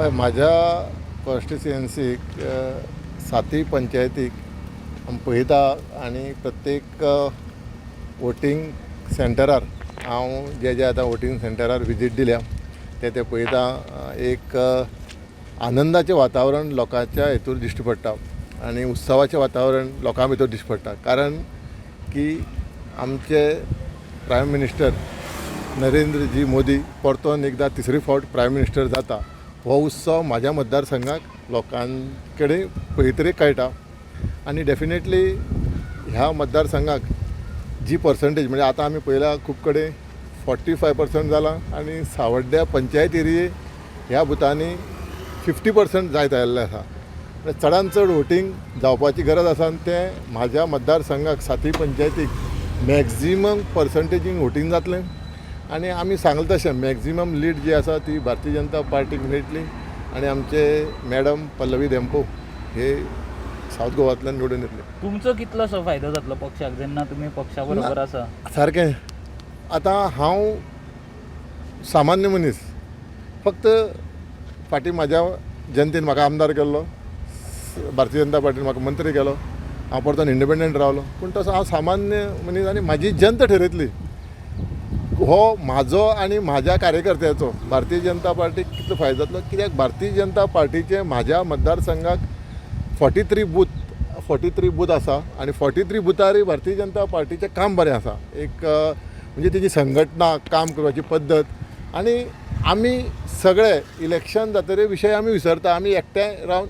माझ्या कॉन्स्टिट्युएन्सीक 7 पंचायतीक पळयता आनी प्रत्येक वोटींग सेंटरार हांव जे आतां वोटींग सेंटरार विजीट दिल्या ते पळयता एक आनंदाचें वातावरण लोकांच्या हेतूर दिश्टी पडटा आनी उत्सवाचें वातावरण लोकां भितर दिश्टी पडटा. कारण की आमचे प्रायम मिनिस्टर नरेंद्रजी मोदी परतून एकदां तिसरी फावट प्रायम मिनिस्टर जाता. हो उत्सव म्हाज्या मतदारसंघाक लोकां कडेन पळय तरी कळटा आनी डेफिनेटली ह्या मतदारसंघाक जी पर्संटेज म्हणजे आतां आमी पळयला खूब कडेन 45% जालां आनी सावड्ड्या पंचायत एरिये ह्या बुथांनी 50% जायत आयिल्लें आसा. चडांत चड वोटींग जावपाची गरज आसा आनी तें म्हाज्या मतदारसंघाक 7 पंचायतीक मॅक्झिमम पर्संटेजीन वोटींग जातलें आनी आमी सांगलें तशें मॅक्झिमम लीड जी आसा ती भारतीय जनता पार्टीक मेळटली आनी आमचे मॅडम पल्लवी धेंपो हे सावथ गोवांतल्यान निवडून येतले. तुमचो कितलोसो फायदो जातलो पक्षाक जेन्ना तुमी पक्षा बरोबर आसा? सारकें. आतां हांव सामान्य मनीस, फक्त फाटीं म्हाज्या जनतेन म्हाका आमदार केल्लो, भारतीय जनता पार्टीन म्हाका मंत्री केलो, हांव परतून इंडिपेंडंट रावलो, पूण तसो हांव सामान्य मनीस आनी म्हाजी जनता ठरयतली हो म्हाजो आनी म्हाज्या कार्यकर्त्याचो भारतीय जनता पार्टीक कितलो फायदो जातलो. कित्याक भारतीय जनता पार्टीचे म्हाज्या मतदारसंघाक 43 बूथ आसा आनी 43 बुथारय भारतीय जनता पार्टीचें काम बरें आसा. एक म्हणजे तेजी संघटना, काम करपाची पद्दत आनी आमी सगळे इलेक्शन जातकीर विशय आमी विसरता. आमी एकठांय रावन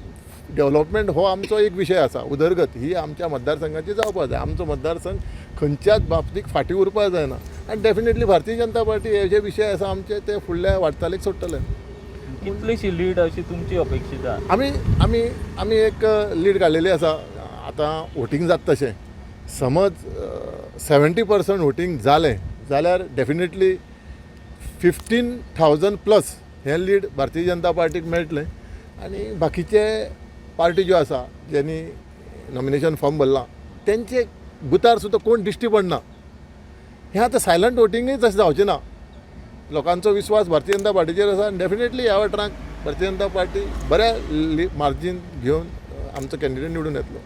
डेव्हलपमेंट हो आमचो एक विशय आसा. उदरगत ही आमच्या मतदारसंघाची जावपाक जाय. आमचो मतदारसंघ खंयच्याच बाबतीक फाटीं उरपाक जायना आनी डेफिनेटली भारतीय जनता पार्टी हे जे विशय आसा आमचे ते फुडल्या वाटचालीक सोडटले. कितलीशी लीड अशी तुमची अपेक्षीत आसा? आमी एक लीड काडलेली आसा. आतां वोटींग जाता तशें समज 70% वोटींग जालें जाल्यार डेफिनेटली 15,000 प्लस हें लीड भारतीय जनता पार्टीक मेळटलें आनी बाकीचे पार्टी ज्यो आसा जेनी नॉमिनेशन फॉर्म भरला तेंचे बुथार सुद्दां कोण दिश्टी पडना. हें आतां सायलंट वोटींगूय तशें जावचें ना. लोकांचो विश्वास भारतीय जनता पार्टीचेर आसा आनी डेफिनेटली ह्या वाठारांत भारतीय जनता पार्टी बऱ्या मार्जीन घेवन आमचो कॅन्डिडेट निवडून येतलो.